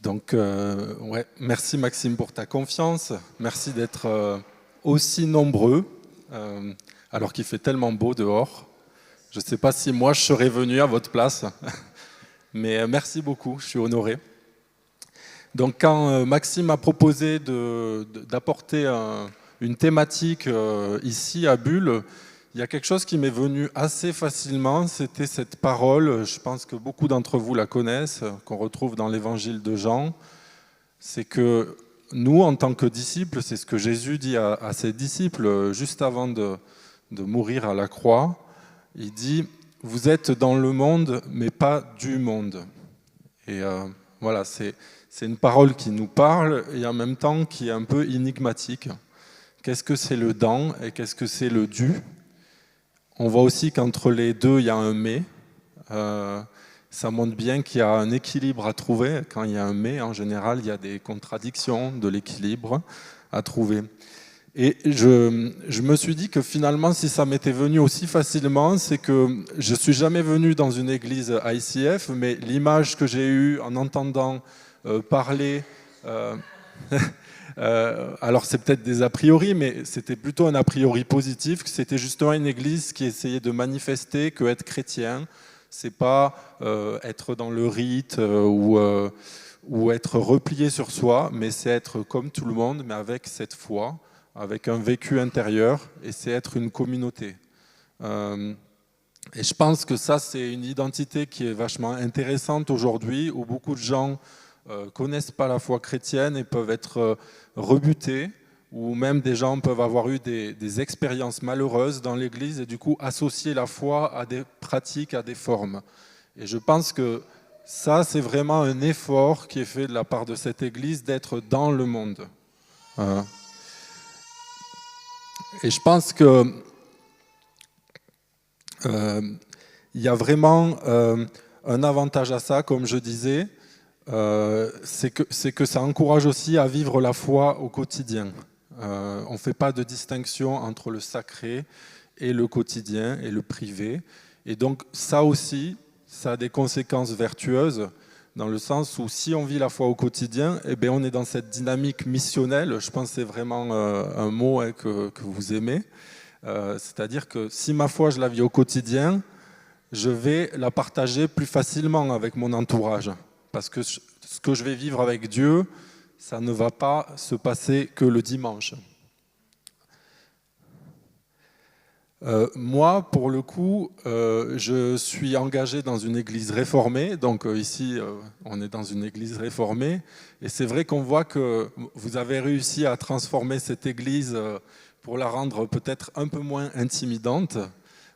Ouais, merci Maxime pour ta confiance. Merci d'être aussi nombreux, alors qu'il fait tellement beau dehors. Je ne sais pas si moi je serais venu à votre place, mais merci beaucoup, je suis honoré. Donc quand Maxime a proposé d'apporter une thématique ici à Bulle, il y a quelque chose qui m'est venu assez facilement, c'était cette parole, je pense que beaucoup d'entre vous la connaissent, qu'on retrouve dans l'évangile de Jean. C'est que nous, en tant que disciples, c'est ce que Jésus dit à ses disciples juste avant de mourir à la croix. Il dit, vous êtes dans le monde, mais pas du monde. Et voilà, c'est une parole qui nous parle et en même temps qui est un peu énigmatique. Qu'est-ce que c'est le dans et qu'est-ce que c'est le du? On voit aussi qu'entre les deux, il y a un mais. Ça montre bien qu'il y a un équilibre à trouver. Quand il y a un mais, en général, il y a des contradictions de l'équilibre à trouver. Et je me suis dit que finalement, si ça m'était venu aussi facilement, c'est que je ne suis jamais venu dans une église ICF, mais l'image que j'ai eue en entendant parler... alors c'est peut-être des a priori, mais c'était plutôt un a priori positif, que c'était justement une église qui essayait de manifester que être chrétien, c'est pas être dans le rite ou être replié sur soi, mais c'est être comme tout le monde, mais avec cette foi, avec un vécu intérieur, et c'est être une communauté. Et je pense que ça, c'est une identité qui est vachement intéressante aujourd'hui, où beaucoup de gens connaissent pas la foi chrétienne et peuvent être rebutés, ou même des gens peuvent avoir eu des expériences malheureuses dans l'Église et du coup associer la foi à des pratiques, à des formes. Et je pense que ça, c'est vraiment un effort qui est fait de la part de cette Église d'être dans le monde. Et je pense que il y a vraiment un avantage à ça, comme je disais, c'est que ça encourage aussi à vivre la foi au quotidien. On ne fait pas de distinction entre le sacré et le quotidien et le privé. Et donc ça aussi, ça a des conséquences vertueuses, dans le sens où si on vit la foi au quotidien, eh bien on est dans cette dynamique missionnelle. Je pense que c'est vraiment un mot que vous aimez. C'est-à-dire que si ma foi, je la vis au quotidien, je vais la partager plus facilement avec mon entourage. Parce que ce que je vais vivre avec Dieu, ça ne va pas se passer que le dimanche. Moi, pour le coup, je suis engagé dans une église réformée. Donc ici, on est dans une église réformée. Et c'est vrai qu'on voit que vous avez réussi à transformer cette église pour la rendre peut-être un peu moins intimidante.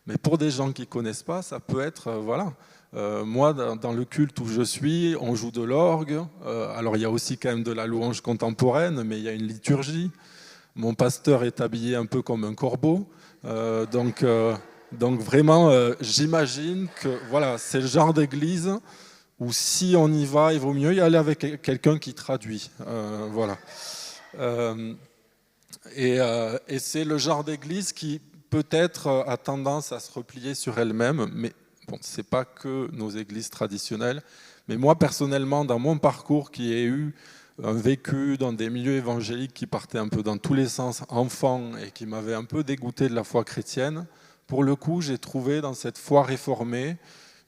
Mais pour des gens qui ne connaissent pas, ça peut être... voilà. Moi, dans le culte où je suis, on joue de l'orgue. Alors, il y a aussi quand même de la louange contemporaine, mais il y a une liturgie. Mon pasteur est habillé un peu comme un corbeau. Donc vraiment, j'imagine que voilà, c'est le genre d'église où si on y va, il vaut mieux y aller avec quelqu'un qui traduit. Voilà. Et c'est le genre d'église qui peut-être a tendance à se replier sur elle-même, mais bon, ce n'est pas que nos églises traditionnelles. Mais moi, personnellement, dans mon parcours, qui ai eu un vécu dans des milieux évangéliques qui partaient un peu dans tous les sens, enfant, et qui m'avaient un peu dégoûté de la foi chrétienne, pour le coup, j'ai trouvé dans cette foi réformée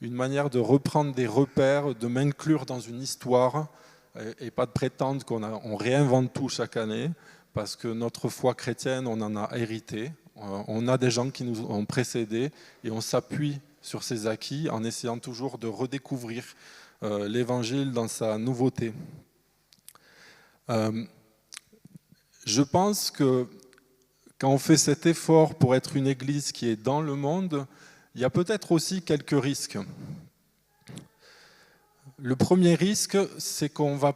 une manière de reprendre des repères, de m'inclure dans une histoire, et pas de prétendre qu'on réinvente tout chaque année, parce que notre foi chrétienne, on en a hérité. On a des gens qui nous ont précédés, et on s'appuie sur ces acquis en essayant toujours de redécouvrir l'évangile dans sa nouveauté. Je pense que quand on fait cet effort pour être une église qui est dans le monde, il y a peut-être aussi quelques risques. Le premier risque, c'est qu'on va,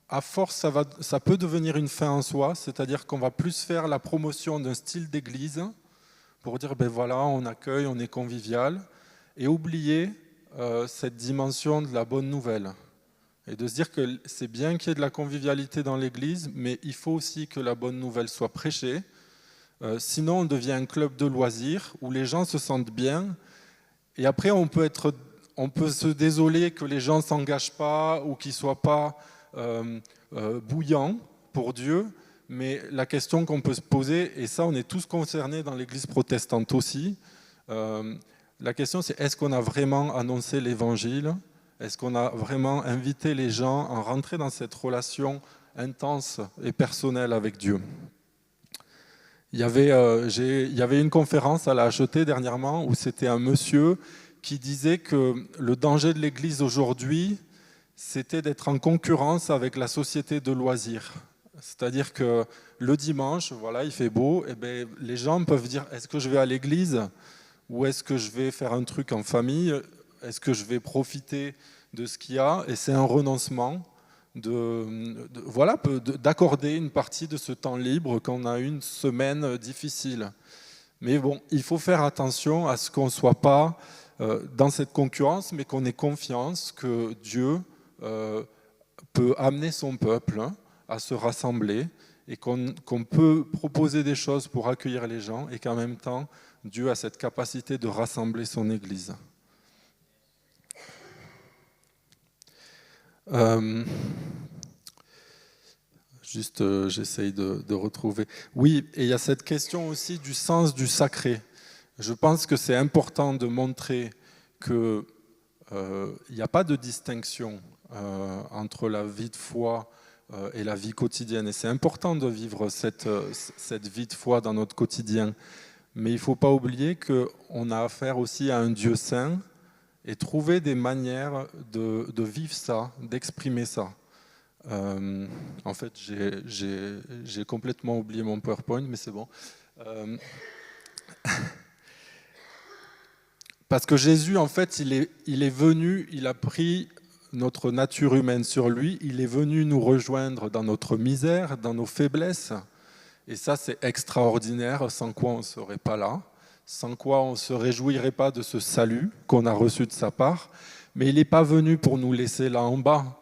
à force, ça peut devenir une fin en soi, c'est-à-dire qu'on va plus faire la promotion d'un style d'église pour dire, ben voilà, on accueille, on est convivial, et oublier cette dimension de la bonne nouvelle. Et de se dire que c'est bien qu'il y ait de la convivialité dans l'église, mais il faut aussi que la bonne nouvelle soit prêchée. Sinon, on devient un club de loisirs où les gens se sentent bien. Et après, on peut se désoler que les gens ne s'engagent pas ou qu'ils ne soient pas bouillant pour Dieu, mais la question qu'on peut se poser, et ça on est tous concernés dans l'Église protestante aussi, la question c'est est-ce qu'on a vraiment annoncé l'Évangile? Est-ce qu'on a vraiment invité les gens à rentrer dans cette relation intense et personnelle avec Dieu? Il y avait une conférence à la HET dernièrement où c'était un monsieur qui disait que le danger de l'Église aujourd'hui, c'était d'être en concurrence avec la société de loisirs. C'est-à-dire que le dimanche, voilà, il fait beau, et bien, les gens peuvent dire est-ce que je vais à l'église ou est-ce que je vais faire un truc en famille? Est-ce que je vais profiter de ce qu'il y a? Et c'est un renoncement d'accorder une partie de ce temps libre quand on a une semaine difficile. Mais bon, il faut faire attention à ce qu'on ne soit pas dans cette concurrence, mais qu'on ait confiance que Dieu peut amener son peuple à se rassembler et qu'on peut proposer des choses pour accueillir les gens et qu'en même temps, Dieu a cette capacité de rassembler son Église. J'essaye de retrouver. Oui, et il y a cette question aussi du sens du sacré. Je pense que c'est important de montrer qu'il n'y a pas de distinction entre la vie de foi et la vie quotidienne. Et c'est important de vivre cette vie de foi dans notre quotidien. Mais il ne faut pas oublier qu'on a affaire aussi à un Dieu saint et trouver des manières de vivre ça, d'exprimer ça. En fait, j'ai complètement oublié mon PowerPoint, mais c'est bon. Parce que Jésus, en fait, il est venu, il a pris notre nature humaine sur lui, il est venu nous rejoindre dans notre misère, dans nos faiblesses. Et ça, c'est extraordinaire, sans quoi on ne serait pas là, sans quoi on ne se réjouirait pas de ce salut qu'on a reçu de sa part. Mais il n'est pas venu pour nous laisser là en bas.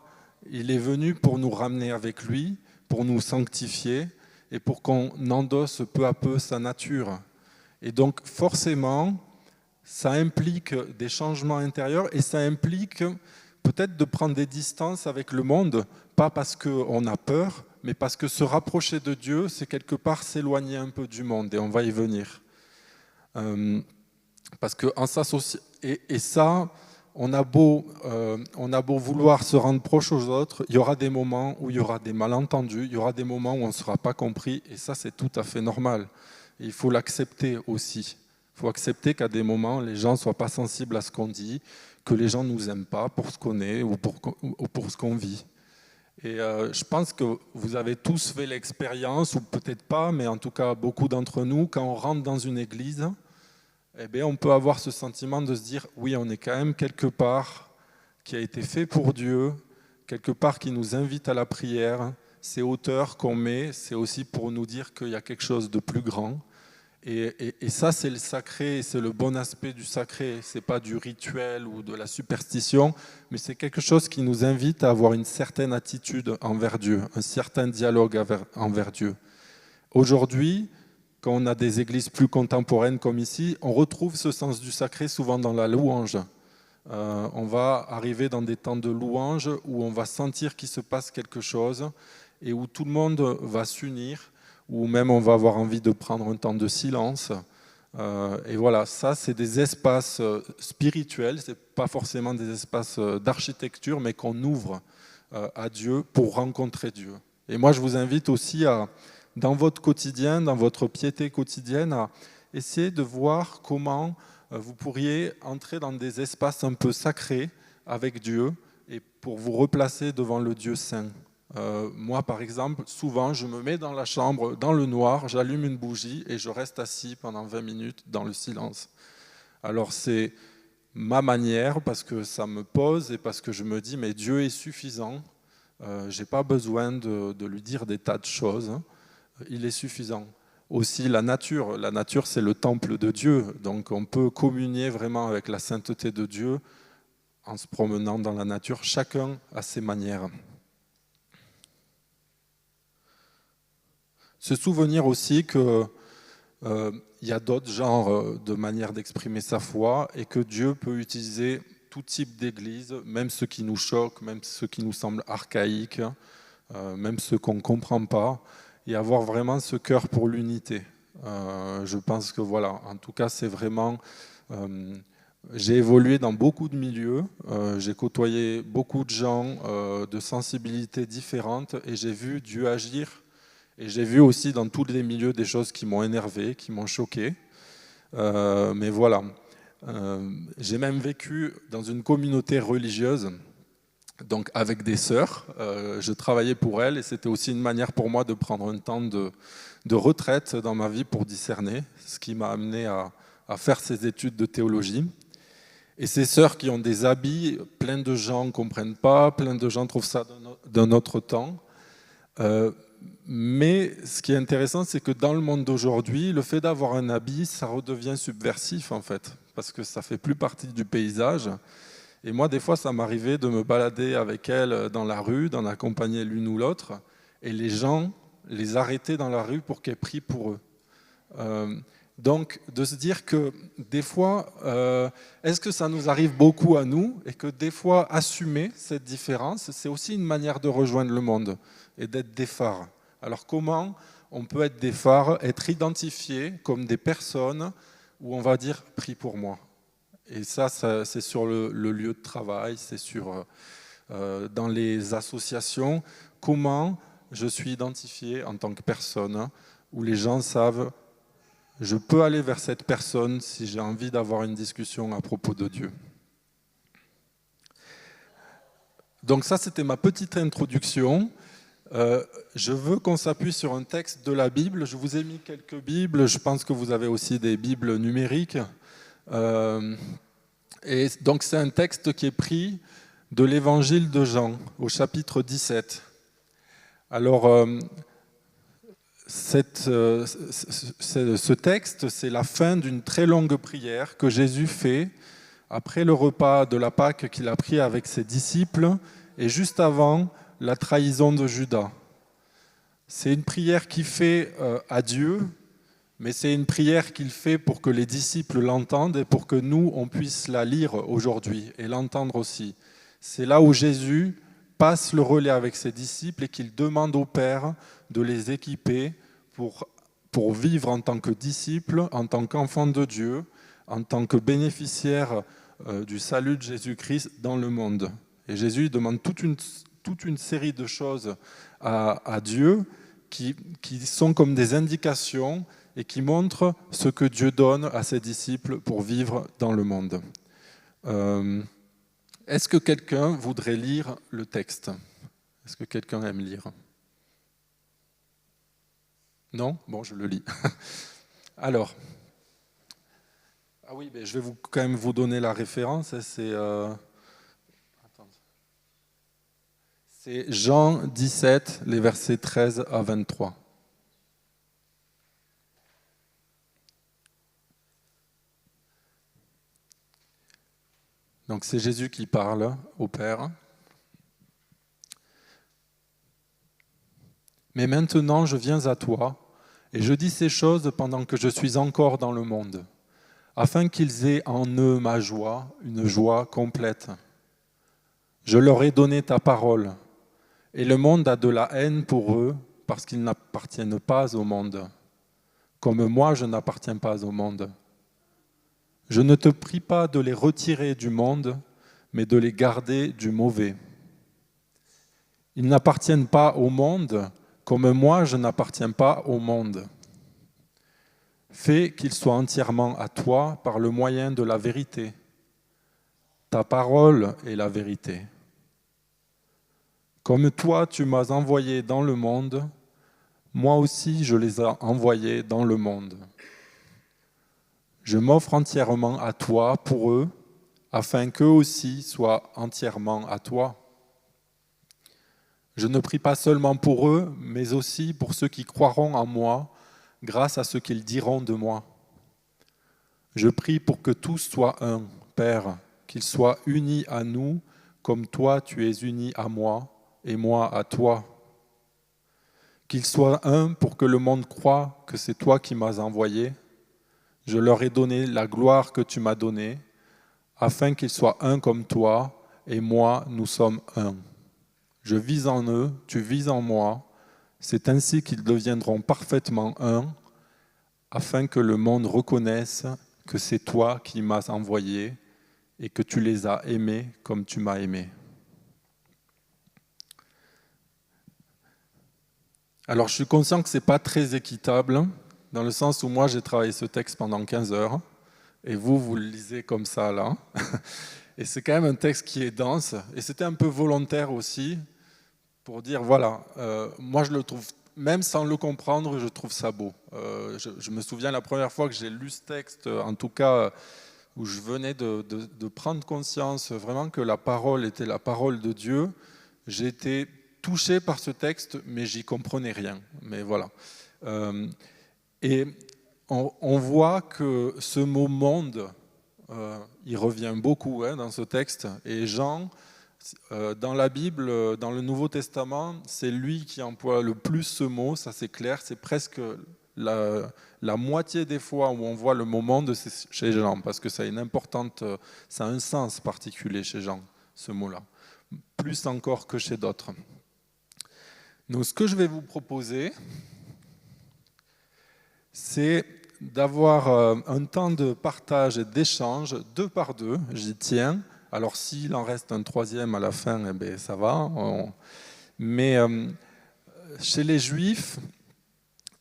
Il est venu pour nous ramener avec lui, pour nous sanctifier et pour qu'on endosse peu à peu sa nature. Et donc, forcément, ça implique des changements intérieurs et ça implique peut-être de prendre des distances avec le monde, pas parce qu'on a peur, mais parce que se rapprocher de Dieu, c'est quelque part s'éloigner un peu du monde, et on va y venir. Parce que en et ça, on a beau vouloir se rendre proche aux autres, il y aura des moments où il y aura des malentendus, il y aura des moments où on ne sera pas compris, et ça, c'est tout à fait normal. Et il faut l'accepter aussi. Il faut accepter qu'à des moments, les gens ne soient pas sensibles à ce qu'on dit, que les gens ne nous aiment pas pour ce qu'on est ou pour ce qu'on vit. Et je pense que vous avez tous fait l'expérience, ou peut-être pas, mais en tout cas beaucoup d'entre nous, quand on rentre dans une église, eh bien, on peut avoir ce sentiment de se dire, oui, on est quand même quelque part qui a été fait pour Dieu, quelque part qui nous invite à la prière. Ces hauteurs qu'on met, c'est aussi pour nous dire qu'il y a quelque chose de plus grand. Et ça, c'est le sacré, c'est le bon aspect du sacré. Ce n'est pas du rituel ou de la superstition, mais c'est quelque chose qui nous invite à avoir une certaine attitude envers Dieu, un certain dialogue envers Dieu. Aujourd'hui, quand on a des églises plus contemporaines comme ici, on retrouve ce sens du sacré souvent dans la louange. On va arriver dans des temps de louange où on va sentir qu'il se passe quelque chose et où tout le monde va s'unir, ou même on va avoir envie de prendre un temps de silence. Et voilà, ça c'est des espaces spirituels, ce n'est pas forcément des espaces d'architecture, mais qu'on ouvre à Dieu pour rencontrer Dieu. Et moi je vous invite aussi dans votre quotidien, dans votre piété quotidienne, à essayer de voir comment vous pourriez entrer dans des espaces un peu sacrés avec Dieu et pour vous replacer devant le Dieu saint. Moi, par exemple, souvent, je me mets dans la chambre, dans le noir, j'allume une bougie et je reste assis pendant 20 minutes dans le silence. Alors, c'est ma manière parce que ça me pose et parce que je me dis, mais Dieu est suffisant. Je n'ai pas besoin de lui dire des tas de choses. Il est suffisant. Aussi, la nature, c'est le temple de Dieu. Donc, on peut communier vraiment avec la sainteté de Dieu en se promenant dans la nature, chacun à ses manières. Se souvenir aussi qu'il y a d'autres genres de manières d'exprimer sa foi et que Dieu peut utiliser tout type d'église, même ceux qui nous choquent, même ceux qui nous semblent archaïques, même ceux qu'on ne comprend pas, et avoir vraiment ce cœur pour l'unité. Je pense que voilà, en tout cas, c'est vraiment... j'ai évolué dans beaucoup de milieux, j'ai côtoyé beaucoup de gens de sensibilités différentes et j'ai vu Dieu agir. Et j'ai vu aussi dans tous les milieux des choses qui m'ont énervé, qui m'ont choqué. Mais voilà, j'ai même vécu dans une communauté religieuse, donc avec des sœurs. Je travaillais pour elles et c'était aussi une manière pour moi de prendre un temps de retraite dans ma vie pour discerner, ce qui m'a amené à faire ces études de théologie. Et ces sœurs qui ont des habits, plein de gens ne comprennent pas, plein de gens trouvent ça d'un autre temps. Mais ce qui est intéressant, c'est que dans le monde d'aujourd'hui, le fait d'avoir un habit, ça redevient subversif en fait, parce que ça fait plus partie du paysage. Et moi, des fois, ça m'arrivait de me balader avec elles dans la rue, d'en accompagner l'une ou l'autre, et les gens les arrêtaient dans la rue pour qu'elles prient pour eux. Donc, de se dire que des fois, est-ce que ça nous arrive beaucoup à nous, et que des fois, assumer cette différence, c'est aussi une manière de rejoindre le monde et d'être des phares. Alors comment on peut être des phares, être identifiés comme des personnes où on va dire « prie pour moi ». Et ça c'est sur le lieu de travail, c'est dans les associations. Comment je suis identifié en tant que personne où les gens savent « je peux aller vers cette personne si j'ai envie d'avoir une discussion à propos de Dieu ». Donc ça, c'était ma petite introduction. Je veux qu'on s'appuie sur un texte de la Bible. Je vous ai mis quelques Bibles. Je pense que vous avez aussi des Bibles numériques. Et donc c'est un texte qui est pris de l'Évangile de Jean, au chapitre 17. Alors, ce texte, c'est la fin d'une très longue prière que Jésus fait après le repas de la Pâque qu'il a pris avec ses disciples et juste avant la trahison de Judas. C'est une prière qu'il fait à Dieu, mais c'est une prière qu'il fait pour que les disciples l'entendent et pour que nous, on puisse la lire aujourd'hui et l'entendre aussi. C'est là où Jésus passe le relais avec ses disciples et qu'il demande au Père de les équiper pour vivre en tant que disciples, en tant qu'enfants de Dieu, en tant que bénéficiaires du salut de Jésus-Christ dans le monde. Et Jésus demande toute une série de choses à Dieu qui sont comme des indications et qui montrent ce que Dieu donne à ses disciples pour vivre dans le monde. Est-ce que quelqu'un voudrait lire le texte ? Est-ce que quelqu'un aime lire ? Non ? Bon, je le lis. Alors, ah oui, mais je vais quand même vous donner la référence. C'est Jean 17, les versets 13 à 23. Donc c'est Jésus qui parle au Père. Mais maintenant je viens à toi, et je dis ces choses pendant que je suis encore dans le monde, afin qu'ils aient en eux ma joie, une joie complète. Je leur ai donné ta parole, et le monde a de la haine pour eux, parce qu'ils n'appartiennent pas au monde, comme moi je n'appartiens pas au monde. Je ne te prie pas de les retirer du monde, mais de les garder du mauvais. Ils n'appartiennent pas au monde, comme moi je n'appartiens pas au monde. Fais qu'ils soient entièrement à toi par le moyen de la vérité. Ta parole est la vérité. Comme toi tu m'as envoyé dans le monde, moi aussi je les ai envoyés dans le monde. Je m'offre entièrement à toi pour eux, afin qu'eux aussi soient entièrement à toi. Je ne prie pas seulement pour eux, mais aussi pour ceux qui croiront en moi, grâce à ce qu'ils diront de moi. Je prie pour que tous soient un, Père, qu'ils soient unis à nous, comme toi tu es uni à moi, et moi à toi. Qu'ils soient un pour que le monde croie que c'est toi qui m'as envoyé. Je leur ai donné la gloire que tu m'as donnée, afin qu'ils soient un comme toi, et moi, nous sommes un. Je vis en eux, tu vis en moi. C'est ainsi qu'ils deviendront parfaitement un, afin que le monde reconnaisse que c'est toi qui m'as envoyé et que tu les as aimés comme tu m'as aimé. Alors je suis conscient que ce n'est pas très équitable, dans le sens où moi j'ai travaillé ce texte pendant 15 heures, et vous le lisez comme ça là. Et c'est quand même un texte qui est dense, et c'était un peu volontaire aussi, pour dire voilà, moi je le trouve, même sans le comprendre, je trouve ça beau. Je me souviens la première fois que j'ai lu ce texte, en tout cas où je venais de prendre conscience vraiment que la parole était la parole de Dieu, j'ai été touché par ce texte, mais j'y comprenais rien. Mais voilà. Et on voit que ce mot monde, il revient beaucoup dans ce texte. Et Jean, dans la Bible, dans le Nouveau Testament, c'est lui qui emploie le plus ce mot, ça c'est clair, c'est presque la moitié des fois où on voit le mot monde, c'est chez Jean, parce que ça a un sens particulier chez Jean, ce mot-là, plus encore que chez d'autres. Donc ce que je vais vous proposer, c'est d'avoir un temps de partage et d'échange 2 par 2, j'y tiens. Alors s'il en reste un troisième à la fin, eh bien, ça va. Mais chez les Juifs,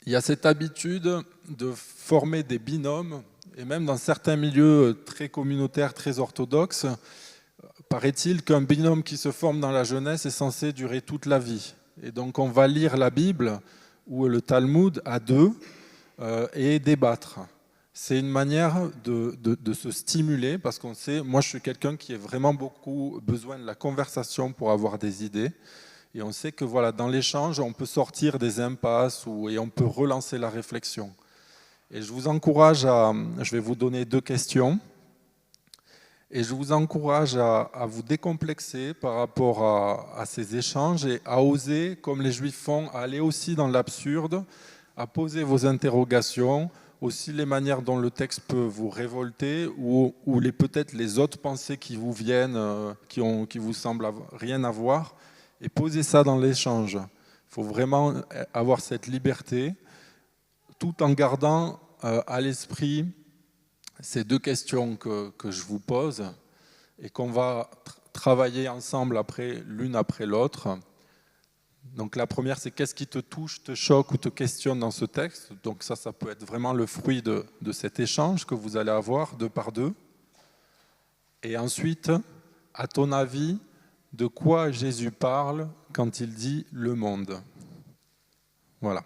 il y a cette habitude de former des binômes, et même dans certains milieux très communautaires, très orthodoxes, paraît-il qu'un binôme qui se forme dans la jeunesse est censé durer toute la vie. Et donc on va lire la Bible ou le Talmud à 2 et débattre. C'est une manière de se stimuler, parce qu'on sait, moi je suis quelqu'un qui a vraiment beaucoup besoin de la conversation pour avoir des idées. Et on sait que voilà, dans l'échange, on peut sortir des impasses et on peut relancer la réflexion. Et je vous encourage je vais vous donner 2 questions. Et je vous encourage à vous décomplexer par rapport à ces échanges et à oser, comme les Juifs font, à aller aussi dans l'absurde, à poser vos interrogations, aussi les manières dont le texte peut vous révolter ou peut-être les autres pensées qui vous viennent, qui vous semblent rien avoir, et poser ça dans l'échange. Il faut vraiment avoir cette liberté, tout en gardant à l'esprit ces 2 questions que je vous pose et qu'on va travailler ensemble l'une après l'autre. Donc la première, c'est qu'est-ce qui te touche, te choque ou te questionne dans ce texte. Donc ça peut être vraiment le fruit de cet échange que vous allez avoir 2 par 2. Et ensuite, à ton avis, de quoi Jésus parle quand il dit le monde? Voilà.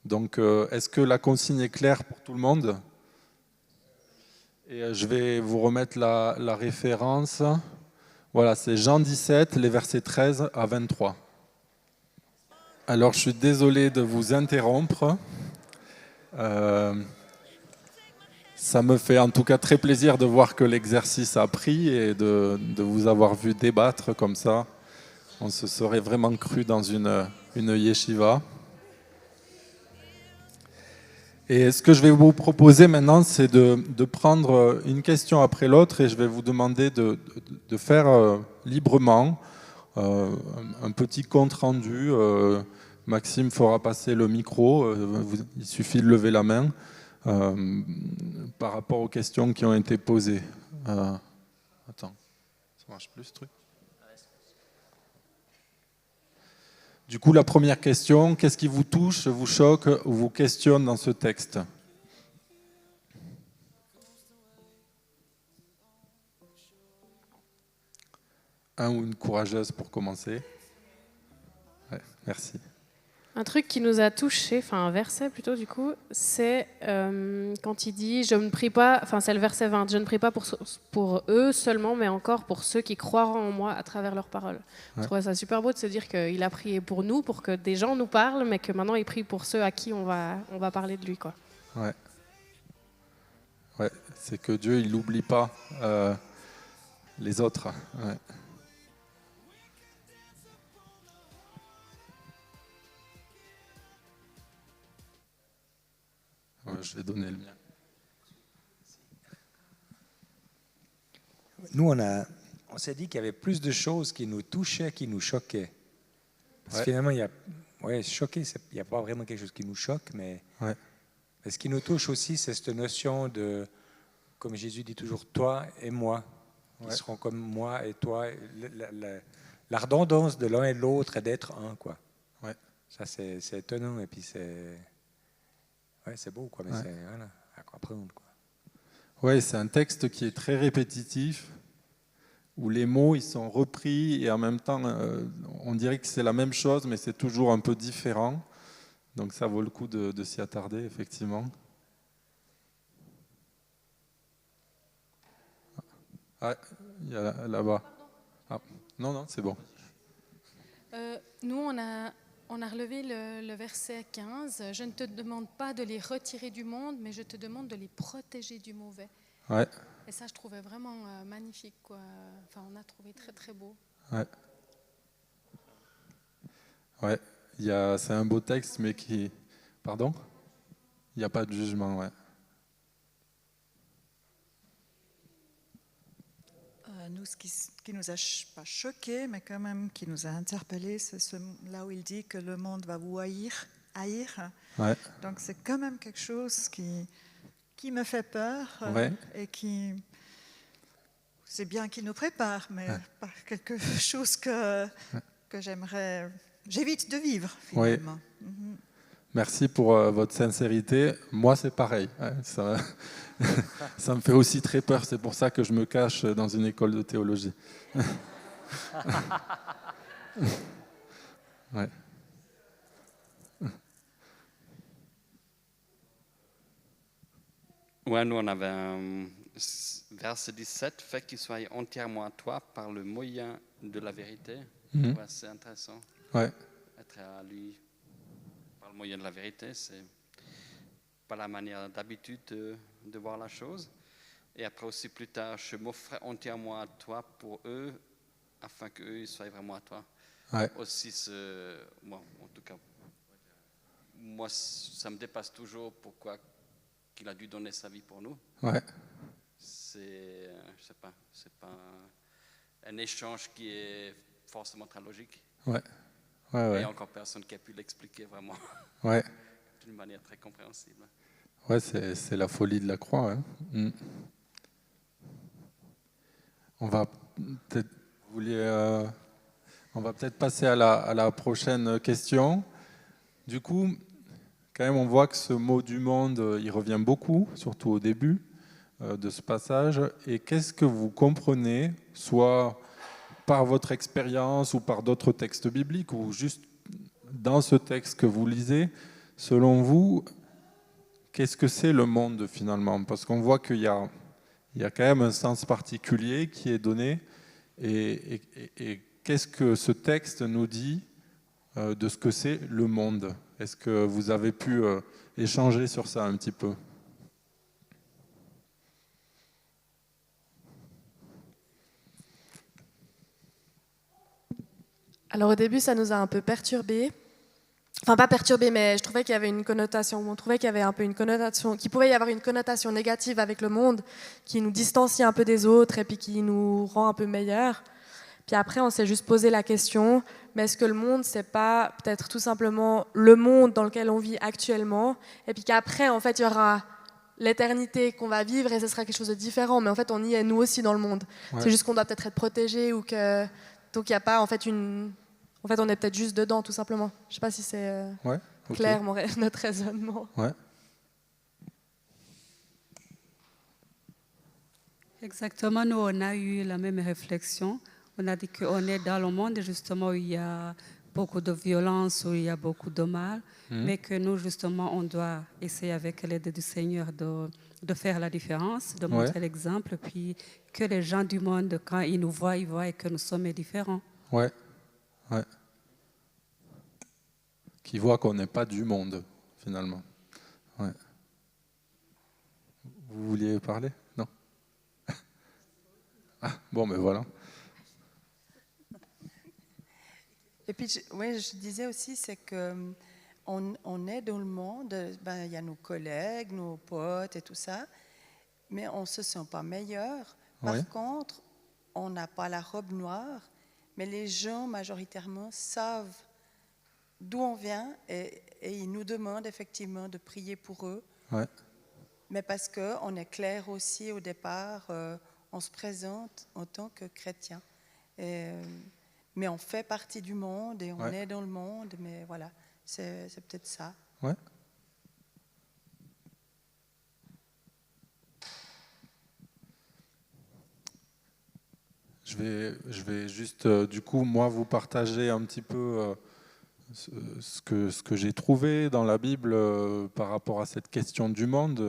Donc est-ce que la consigne est claire pour tout le monde? Et je vais vous remettre la référence. Voilà, c'est Jean 17, les versets 13 à 23. Alors, je suis désolé de vous interrompre. Ça me fait en tout cas très plaisir de voir que l'exercice a pris et de vous avoir vu débattre comme ça. On se serait vraiment cru dans une yeshiva. Et ce que je vais vous proposer maintenant, c'est de prendre une question après l'autre et je vais vous demander de faire librement un petit compte rendu. Maxime fera passer le micro, il suffit de lever la main par rapport aux questions qui ont été posées. Attends, ça marche plus ce truc? Du coup, la première question, qu'est-ce qui vous touche, vous choque ou vous questionne dans ce texte? Un ou une courageuse pour commencer? Ouais, merci. Un truc qui nous a touchés, enfin un verset plutôt du coup, c'est quand il dit « je ne prie pas », enfin c'est le verset 20, « je ne prie pas pour eux seulement, mais encore pour ceux qui croiront en moi à travers leurs paroles ». Je trouvais ça super beau de se dire qu'il a prié pour nous, pour que des gens nous parlent, mais que maintenant il prie pour ceux à qui on va parler de lui, quoi. Ouais. Ouais, c'est que Dieu, il n'oublie pas les autres. Ouais. Je vais donner le mien. nous, on s'est dit qu'il y avait plus de choses qui nous touchaient, qui nous choquaient. Parce que finalement, choquer, il n'y a pas vraiment quelque chose qui nous choque, mais ce qui nous touche aussi, c'est cette notion de, comme Jésus dit toujours, toi et moi, qui seront comme moi et toi. La redondance de l'un et de l'autre et d'être un, quoi. Ça, c'est étonnant, et puis c'est beau, quoi, mais c'est à comprendre, quoi. Oui, c'est un texte qui est très répétitif, où les mots ils sont repris et en même temps on dirait que c'est la même chose mais c'est toujours un peu différent, donc ça vaut le coup de s'y attarder effectivement. Ah, il y a là-bas. Ah, non, c'est bon. Nous on a relevé le verset 15. Je ne te demande pas de les retirer du monde, mais je te demande de les protéger du mauvais. Ouais. Et ça, je trouvais vraiment magnifique, quoi. Enfin, on a trouvé très, très beau. Ouais. C'est un beau texte, mais qui... Pardon ? Il n'y a pas de jugement, ouais. Nous, ce qui nous a pas choqués, mais quand même qui nous a interpellés, c'est là où il dit que le monde va vous haïr. Ouais. Donc c'est quand même quelque chose qui me fait peur et qui... C'est bien qu'il nous prépare, mais pas quelque chose que j'évite de vivre, finalement. Merci pour votre sincérité. Moi, c'est pareil. Ça me fait aussi très peur. C'est pour ça que je me cache dans une école de théologie. Ouais, nous, on avait un verset 17, fait qu'il soit entièrement à toi par le moyen de la vérité. C'est intéressant. Être à lui par le moyen de la vérité, c'est pas la manière d'habitude de voir la chose. Et après aussi plus tard, je m'offrais entièrement à toi pour eux, afin qu'eux soient vraiment à toi. Aussi, moi, en tout cas, moi, ça me dépasse toujours pourquoi qu'il a dû donner sa vie pour nous. C'est, je sais pas, c'est pas un échange qui est forcément très logique. Il n'y a encore personne qui a pu l'expliquer vraiment d'une manière très compréhensible. C'est la folie de la croix. On va peut-être passer à la prochaine question. Du coup, quand même, on voit que ce mot du monde, il revient beaucoup, surtout au début de ce passage. Et qu'est-ce que vous comprenez, soit par votre expérience ou par d'autres textes bibliques, ou juste dans ce texte que vous lisez, selon vous, qu'est-ce que c'est le monde finalement ? Parce qu'on voit qu'il y a quand même un sens particulier qui est donné. Et qu'est-ce que ce texte nous dit de ce que c'est le monde ? Est-ce que vous avez pu échanger sur ça un petit peu ? Alors au début, ça nous a un peu perturbés. Enfin, pas perturbés, mais je trouvais qu'il y avait une connotation, on trouvait qu'il y avait un peu une connotation, qu'il pouvait y avoir une connotation négative avec le monde, qui nous distancie un peu des autres et puis qui nous rend un peu meilleurs. Puis après, on s'est juste posé la question, mais est-ce que le monde, c'est pas peut-être tout simplement le monde dans lequel on vit actuellement, et puis qu'après, en fait, il y aura l'éternité qu'on va vivre et ce sera quelque chose de différent, mais en fait, on y est nous aussi dans le monde. C'est juste qu'on doit peut-être être protégé ou que... Donc il n'y a pas en fait une... En fait, on est peut-être juste dedans, tout simplement. Je ne sais pas si c'est clair, notre raisonnement. Exactement, nous, on a eu la même réflexion. On a dit qu'on est dans le monde, justement, où il y a beaucoup de violence, où il y a beaucoup de mal, mais que nous, justement, on doit essayer, avec l'aide du Seigneur, de faire la différence, de montrer l'exemple, puis que les gens du monde, quand ils nous voient, ils voient que nous sommes différents. Qui voit qu'on n'est pas du monde, finalement. Vous vouliez parler ? Non ? Bon, mais voilà. Et puis, je disais aussi, c'est que on est dans le monde, il y a nos collègues, nos potes et tout ça, mais on ne se sent pas meilleur. Par contre, on n'a pas la robe noire, mais les gens majoritairement savent d'où on vient et ils nous demandent effectivement de prier pour eux. Ouais. Mais parce qu'on est clair aussi au départ, on se présente en tant que chrétien. Mais on fait partie du monde et on est dans le monde, mais voilà, c'est peut-être ça. Ouais. Je vais juste, du coup, moi, vous partager un petit peu ce que j'ai trouvé dans la Bible par rapport à cette question du monde,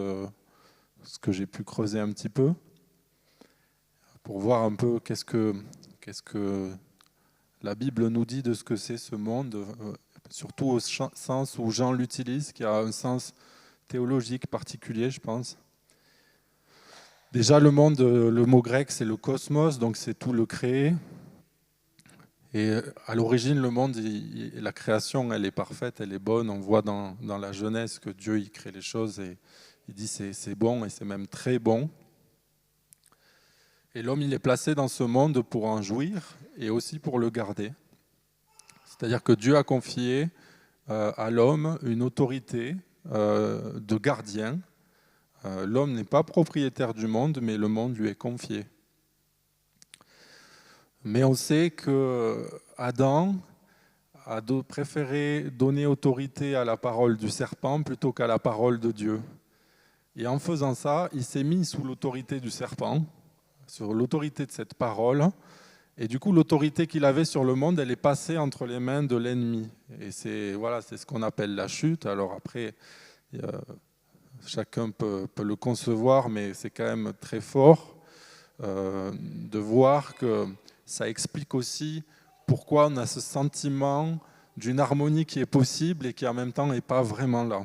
ce que j'ai pu creuser un petit peu, pour voir un peu qu'est-ce que la Bible nous dit de ce que c'est ce monde, surtout au sens où Jean l'utilise, qui a un sens théologique particulier, je pense. Déjà, le monde, le mot grec, c'est le cosmos, donc c'est tout le créé. Et à l'origine, le monde, la création, elle est parfaite, elle est bonne. On voit dans la Genèse que Dieu, il crée les choses et il dit c'est bon et c'est même très bon. Et l'homme, il est placé dans ce monde pour en jouir et aussi pour le garder. C'est-à-dire que Dieu a confié à l'homme une autorité de gardien. L'homme n'est pas propriétaire du monde, mais le monde lui est confié. Mais on sait que Adam a préféré donner autorité à la parole du serpent plutôt qu'à la parole de Dieu. Et en faisant ça, il s'est mis sous l'autorité du serpent, sur l'autorité de cette parole. Et du coup, l'autorité qu'il avait sur le monde, elle est passée entre les mains de l'ennemi. Et c'est ce qu'on appelle la chute. Alors après, chacun peut le concevoir, mais c'est quand même très fort de voir que ça explique aussi pourquoi on a ce sentiment d'une harmonie qui est possible et qui en même temps n'est pas vraiment là.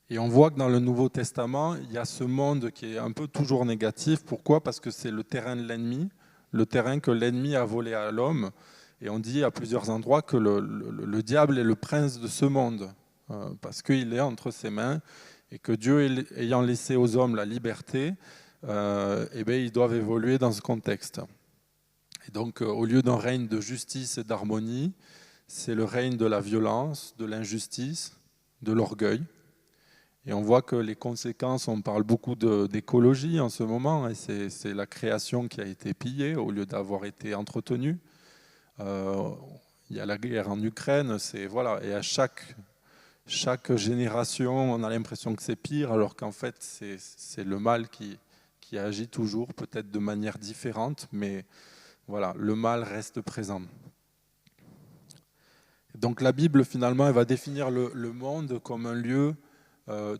Et on voit que dans le Nouveau Testament, il y a ce monde qui est un peu toujours négatif. Pourquoi ? Parce que c'est le terrain de l'ennemi, le terrain que l'ennemi a volé à l'homme. Et on dit à plusieurs endroits que le diable est le prince de ce monde, parce qu'il est entre ses mains et que Dieu, ayant laissé aux hommes la liberté, ils doivent évoluer dans ce contexte. Et donc, au lieu d'un règne de justice et d'harmonie, c'est le règne de la violence, de l'injustice, de l'orgueil. Et on voit que les conséquences, on parle beaucoup d'écologie en ce moment, et c'est la création qui a été pillée au lieu d'avoir été entretenue. Il y a la guerre en Ukraine, et à chaque génération, on a l'impression que c'est pire, alors qu'en fait, c'est le mal qui agit toujours, peut-être de manière différente, mais voilà, le mal reste présent. Donc la Bible, finalement, elle va définir le monde comme un lieu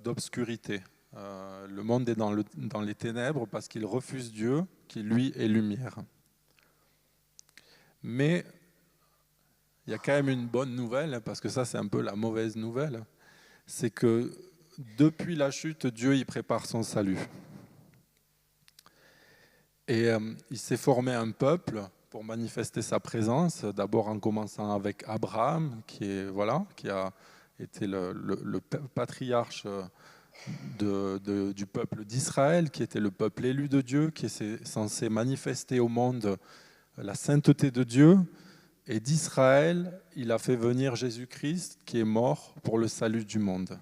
d'obscurité. Le monde est dans les ténèbres parce qu'il refuse Dieu, qui lui est lumière. Mais il y a quand même une bonne nouvelle, parce que ça c'est un peu la mauvaise nouvelle, c'est que depuis la chute, Dieu y prépare son salut. Et il s'est formé un peuple pour manifester sa présence, d'abord en commençant avec Abraham, qui a été le patriarche du peuple d'Israël, qui était le peuple élu de Dieu, qui est censé manifester au monde la sainteté de Dieu. Et d'Israël, il a fait venir Jésus-Christ, qui est mort pour le salut du monde.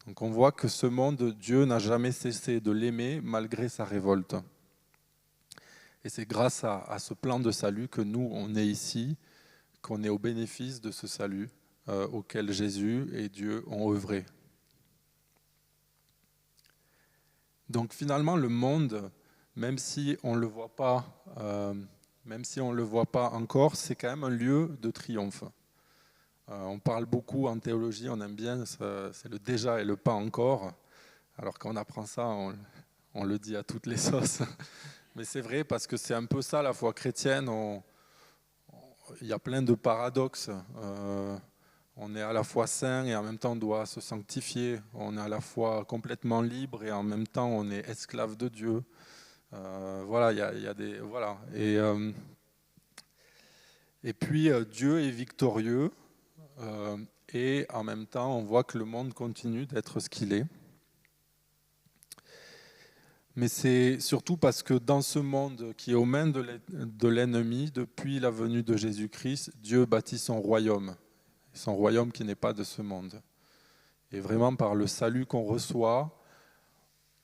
Donc on voit que ce monde, Dieu n'a jamais cessé de l'aimer malgré sa révolte. Et c'est grâce à ce plan de salut que nous, on est ici, qu'on est au bénéfice de ce salut auquel Jésus et Dieu ont œuvré. Donc finalement, le monde, même si on ne le voit pas, encore, c'est quand même un lieu de triomphe. On parle beaucoup en théologie, on aime bien, c'est le déjà et le pas encore. Alors quand on apprend ça, on le dit à toutes les sauces. Mais c'est vrai parce que c'est un peu ça la foi chrétienne. Il y a plein de paradoxes. On est à la fois saint et en même temps on doit se sanctifier. On est à la fois complètement libre et en même temps on est esclave de Dieu. Il y a des voilà. Et puis Dieu est victorieux et en même temps on voit que le monde continue d'être ce qu'il est. Mais c'est surtout parce que dans ce monde qui est aux mains de l'ennemi, depuis la venue de Jésus-Christ, Dieu bâtit son royaume qui n'est pas de ce monde. Et vraiment par le salut qu'on reçoit,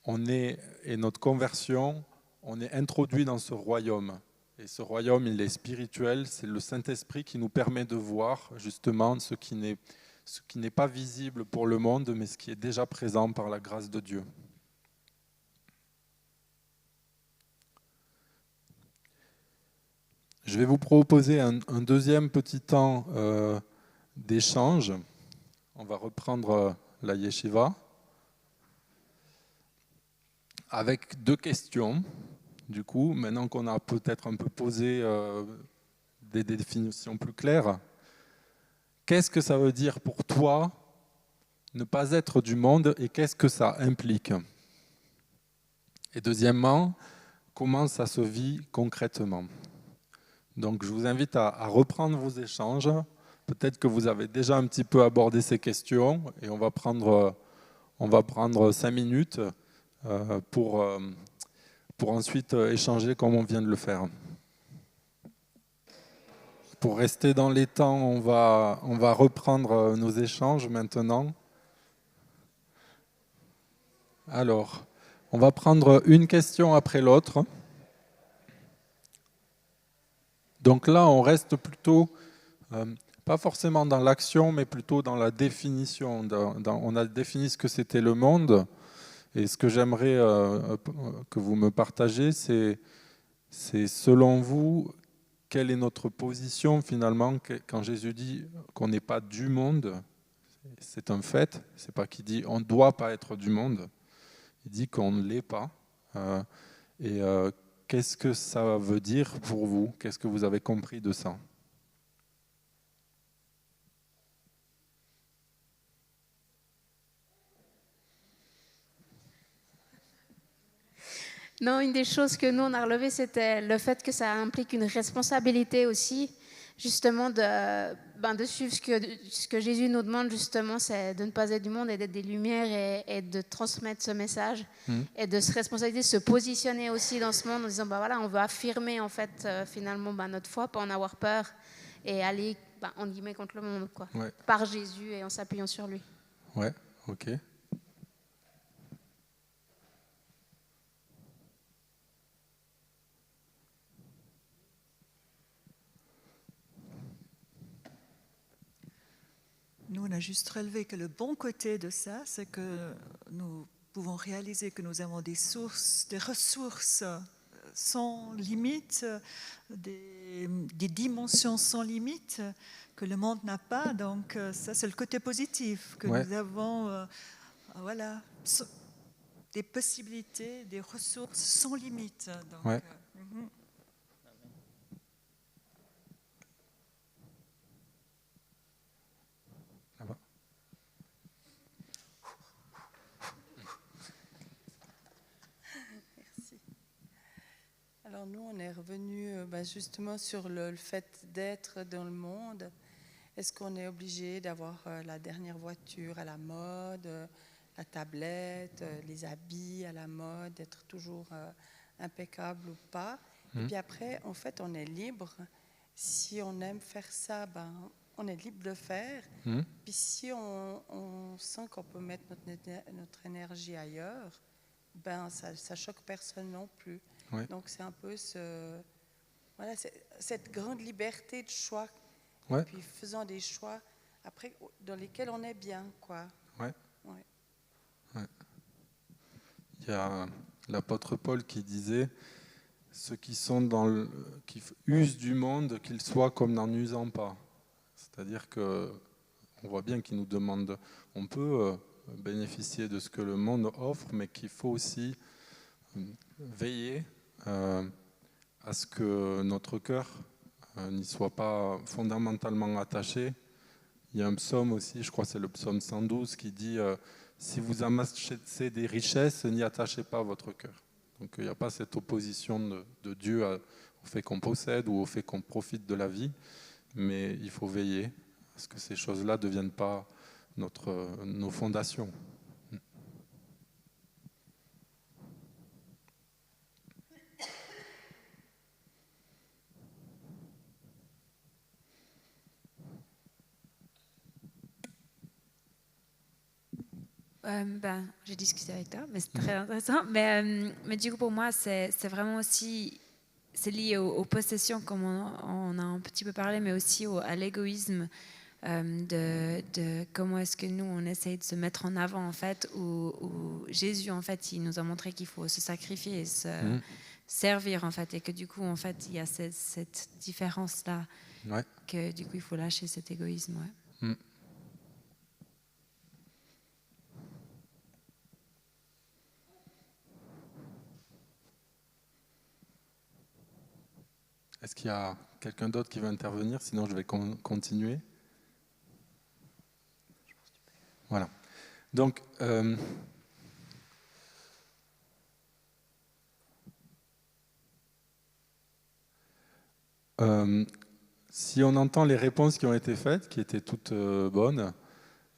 et notre conversion, on est introduit dans ce royaume. Et ce royaume, il est spirituel, c'est le Saint-Esprit qui nous permet de voir justement ce qui n'est pas visible pour le monde, mais ce qui est déjà présent par la grâce de Dieu. Je vais vous proposer un deuxième petit temps d'échange. On va reprendre la yeshiva avec 2 questions. Du coup, maintenant qu'on a peut-être un peu posé des définitions plus claires, qu'est-ce que ça veut dire pour toi ne pas être du monde et qu'est-ce que ça implique? Et deuxièmement, comment ça se vit concrètement? Donc je vous invite à reprendre vos échanges. Peut-être que vous avez déjà un petit peu abordé ces questions et on va prendre 5 minutes pour ensuite échanger comme on vient de le faire. Pour rester dans les temps, on va reprendre nos échanges maintenant. Alors, on va prendre une question après l'autre. Donc là, on reste plutôt, pas forcément dans l'action, mais plutôt dans la définition. On a défini ce que c'était le monde. Et ce que j'aimerais que vous me partagez, c'est selon vous, quelle est notre position finalement quand Jésus dit qu'on n'est pas du monde? C'est un fait, c'est pas qu'il dit on ne doit pas être du monde, il dit qu'on ne l'est pas. Qu'est-ce que ça veut dire pour vous? Qu'est-ce que vous avez compris de ça? Non, une des choses que nous, on a relevées, c'était le fait que ça implique une responsabilité aussi, justement, de suivre ce que Jésus nous demande, justement, c'est de ne pas être du monde et d'être des lumières et de transmettre ce message et de se responsabiliser, de se positionner aussi dans ce monde en disant, voilà, on veut affirmer, en fait, finalement, notre foi, pas en avoir peur et aller, en guillemets, contre le monde, quoi, par Jésus et en s'appuyant sur lui. Ouais, ok. Nous, on a juste relevé que le bon côté de ça, c'est que nous pouvons réaliser que nous avons des ressources sans limite, des dimensions sans limite que le monde n'a pas. Donc ça, c'est le côté positif, que nous avons des possibilités, des ressources sans limite. Donc, Alors nous, on est revenu justement sur le fait d'être dans le monde. Est-ce qu'on est obligé d'avoir la dernière voiture à la mode, la tablette, les habits à la mode, d'être toujours impeccable ou pas? Et puis après, en fait, on est libre. Si on aime faire ça, on est libre de le faire. Puis si on sent qu'on peut mettre notre énergie ailleurs, ça choque personne non plus. Donc c'est un peu cette grande liberté de choix, et puis faisant des choix après dans lesquels on est bien, quoi. Il y a l'apôtre Paul qui disait ceux qui sont qui usent du monde, qu'ils soient comme n'en usant pas. C'est-à-dire que on voit bien qu'il nous demande, on peut bénéficier de ce que le monde offre, mais qu'il faut aussi veiller à ce que notre cœur n'y soit pas fondamentalement attaché. Il y a un psaume aussi, je crois que c'est le psaume 112, qui dit si vous amassez des richesses, n'y attachez pas votre cœur. Donc il n'y a pas cette opposition de Dieu au fait qu'on possède ou au fait qu'on profite de la vie, mais il faut veiller à ce que ces choses-là ne deviennent pas nos fondations. J'ai discuté avec toi, mais c'est très intéressant. Mais du coup, pour moi, c'est vraiment aussi, c'est lié aux possessions, comme on a un petit peu parlé, mais aussi à l'égoïsme de comment est-ce que nous, on essaye de se mettre en avant, en fait, où Jésus, en fait, il nous a montré qu'il faut se sacrifier et se servir, en fait, et que du coup, en fait, il y a cette différence-là, que du coup, il faut lâcher cet égoïsme, Est-ce qu'il y a quelqu'un d'autre qui veut intervenir? Sinon, je vais continuer. Voilà. Donc, si on entend les réponses qui ont été faites, qui étaient toutes bonnes,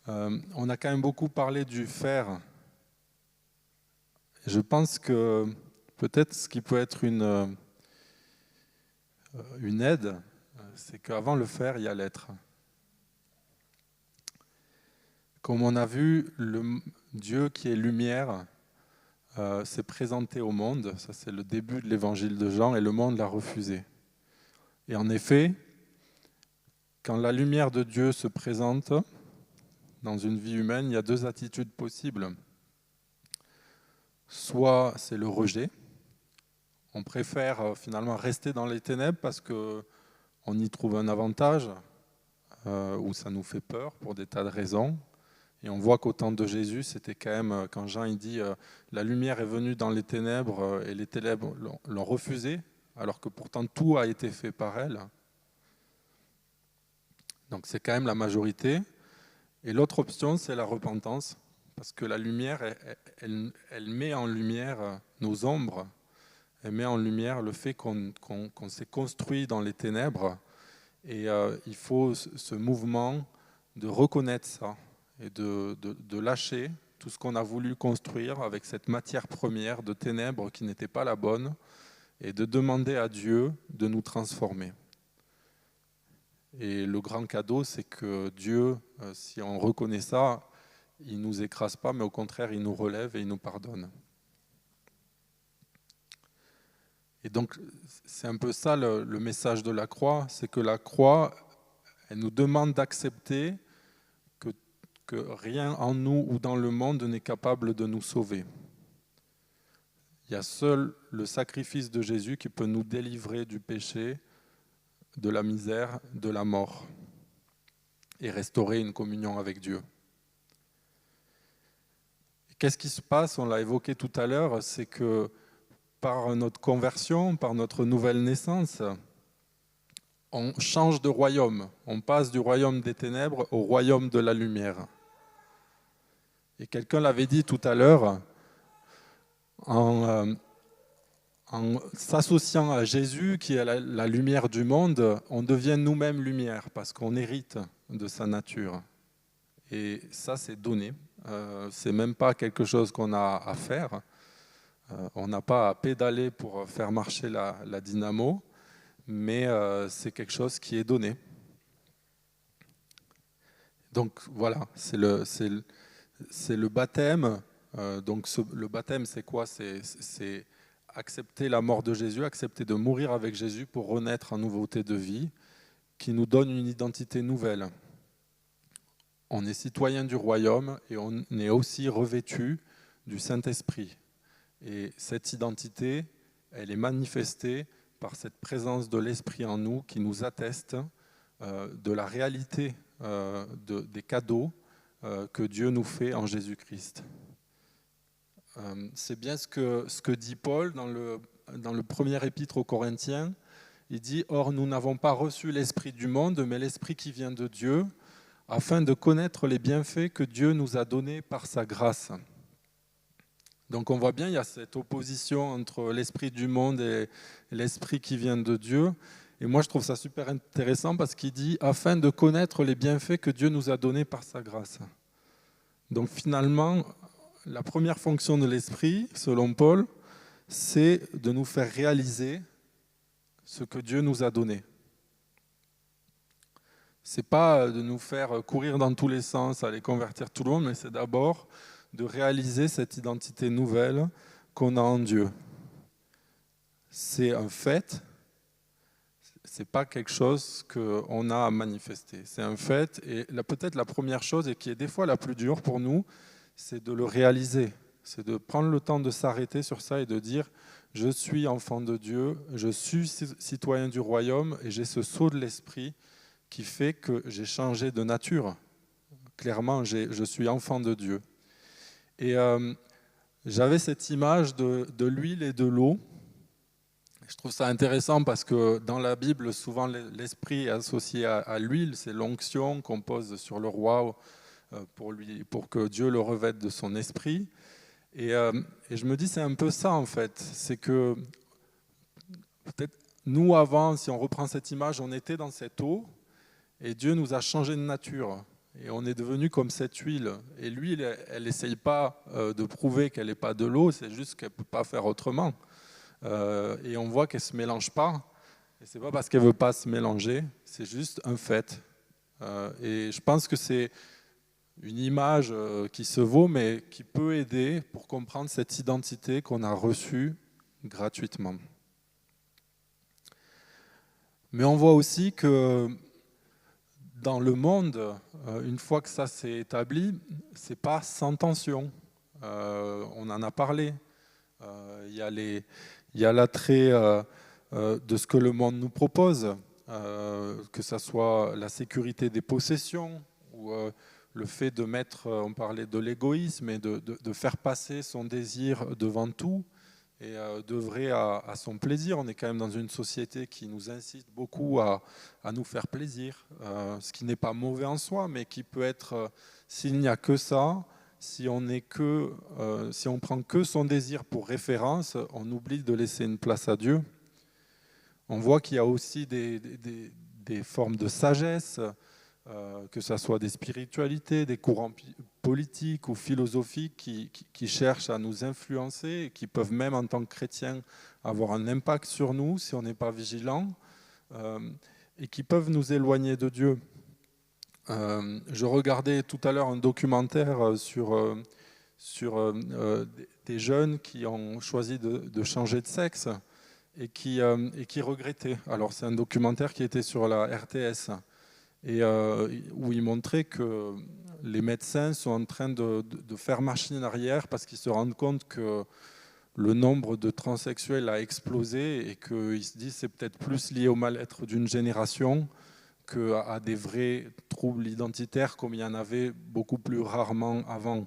on a quand même beaucoup parlé du faire. Je pense que peut-être ce qui peut être une aide, c'est qu'avant le faire, il y a l'être. Comme on a vu, le Dieu qui est lumière s'est présenté au monde. Ça, c'est le début de l'évangile de Jean, et le monde l'a refusé. Et en effet, quand la lumière de Dieu se présente dans une vie humaine, il y a deux attitudes possibles. Soit c'est le rejet. On préfère finalement rester dans les ténèbres parce qu'on y trouve un avantage, ou ça nous fait peur pour des tas de raisons. Et on voit qu'au temps de Jésus, c'était quand même, quand Jean il dit la lumière est venue dans les ténèbres et les ténèbres l'ont refusée, alors que pourtant tout a été fait par elle. Donc c'est quand même la majorité. Et l'autre option, c'est la repentance, parce que la lumière, elle met en lumière nos ombres. Elle met en lumière le fait qu'on s'est construit dans les ténèbres, et il faut ce mouvement de reconnaître ça et de lâcher tout ce qu'on a voulu construire avec cette matière première de ténèbres qui n'était pas la bonne, et de demander à Dieu de nous transformer. Et le grand cadeau, c'est que Dieu, si on reconnaît ça, il ne nous écrase pas, mais au contraire, il nous relève et il nous pardonne. Et donc, c'est un peu ça le message de la croix, c'est que la croix, elle nous demande d'accepter que rien en nous ou dans le monde n'est capable de nous sauver. Il y a seul le sacrifice de Jésus qui peut nous délivrer du péché, de la misère, de la mort, et restaurer une communion avec Dieu. Qu'est-ce qui se passe? On l'a évoqué tout à l'heure, c'est que par notre conversion, par notre nouvelle naissance, on change de royaume. On passe du royaume des ténèbres au royaume de la lumière. Et quelqu'un l'avait dit tout à l'heure, en s'associant à Jésus, qui est la lumière du monde, on devient nous-mêmes lumière, parce qu'on hérite de sa nature. Et ça, c'est donné. C'est même pas quelque chose qu'on a à faire. On n'a pas à pédaler pour faire marcher la dynamo, mais c'est quelque chose qui est donné. Donc voilà, c'est le baptême. Donc le baptême, c'est quoi? C'est accepter la mort de Jésus, accepter de mourir avec Jésus pour renaître en nouveauté de vie, qui nous donne une identité nouvelle. On est citoyen du royaume et on est aussi revêtu du Saint-Esprit. Et cette identité, elle est manifestée par cette présence de l'Esprit en nous qui nous atteste de la réalité des cadeaux que Dieu nous fait en Jésus-Christ. C'est bien ce que dit Paul dans le premier épître aux Corinthiens. Il dit « Or, nous n'avons pas reçu l'Esprit du monde, mais l'Esprit qui vient de Dieu, afin de connaître les bienfaits que Dieu nous a donnés par sa grâce. » Donc on voit bien, il y a cette opposition entre l'esprit du monde et l'esprit qui vient de Dieu. Et moi je trouve ça super intéressant parce qu'il dit « afin de connaître les bienfaits que Dieu nous a donnés par sa grâce ». Donc finalement, la première fonction de l'esprit, selon Paul, c'est de nous faire réaliser ce que Dieu nous a donné. Ce n'est pas de nous faire courir dans tous les sens, aller convertir tout le monde, mais c'est d'abord de réaliser cette identité nouvelle qu'on a en Dieu. C'est un fait, c'est pas quelque chose qu'on a à manifester. C'est un fait, et peut-être la première chose, et qui est des fois la plus dure pour nous, c'est de le réaliser. C'est de prendre le temps de s'arrêter sur ça et de dire « Je suis enfant de Dieu, je suis citoyen du royaume, et j'ai ce sceau de l'esprit qui fait que j'ai changé de nature. Clairement, je suis enfant de Dieu. » Et j'avais cette image de l'huile et de l'eau. Je trouve ça intéressant parce que dans la Bible, souvent l'esprit est associé à l'huile, c'est l'onction qu'on pose sur le roi pour que Dieu le revête de son esprit. Et je me dis, c'est un peu ça en fait. C'est que peut-être nous avant, si on reprend cette image, on était dans cette eau et Dieu nous a changé de nature. Et on est devenu comme cette huile. Et l'huile, elle n'essaye pas de prouver qu'elle n'est pas de l'eau, c'est juste qu'elle ne peut pas faire autrement. Et on voit qu'elle ne se mélange pas. Et ce n'est pas parce qu'elle ne veut pas se mélanger, c'est juste un fait. Et je pense que c'est une image qui se vaut, mais qui peut aider pour comprendre cette identité qu'on a reçue gratuitement. Mais on voit aussi que dans le monde, une fois que ça s'est établi, ce n'est pas sans tension. On en a parlé. Il y a l'attrait de ce que le monde nous propose, que ce soit la sécurité des possessions ou le fait de mettre, on parlait de l'égoïsme et de faire passer son désir devant tout et d'œuvrer à son plaisir. On est quand même dans une société qui nous incite beaucoup à nous faire plaisir, ce qui n'est pas mauvais en soi, mais qui peut être, s'il n'y a que ça, si on prend que son désir pour référence, on oublie de laisser une place à Dieu. On voit qu'il y a aussi des formes de sagesse, que ce soit des spiritualités, des courants politiques ou philosophiques qui cherchent à nous influencer et qui peuvent même en tant que chrétiens avoir un impact sur nous si on n'est pas vigilant et qui peuvent nous éloigner de Dieu. Je regardais tout à l'heure un documentaire sur des jeunes qui ont choisi de changer de sexe et qui regrettaient. Alors c'est un documentaire qui était sur la RTS et où il montrait que les médecins sont en train de faire machine arrière parce qu'ils se rendent compte que le nombre de transsexuels a explosé et qu'ils se disent que c'est peut-être plus lié au mal-être d'une génération qu'à des vrais troubles identitaires comme il y en avait beaucoup plus rarement avant.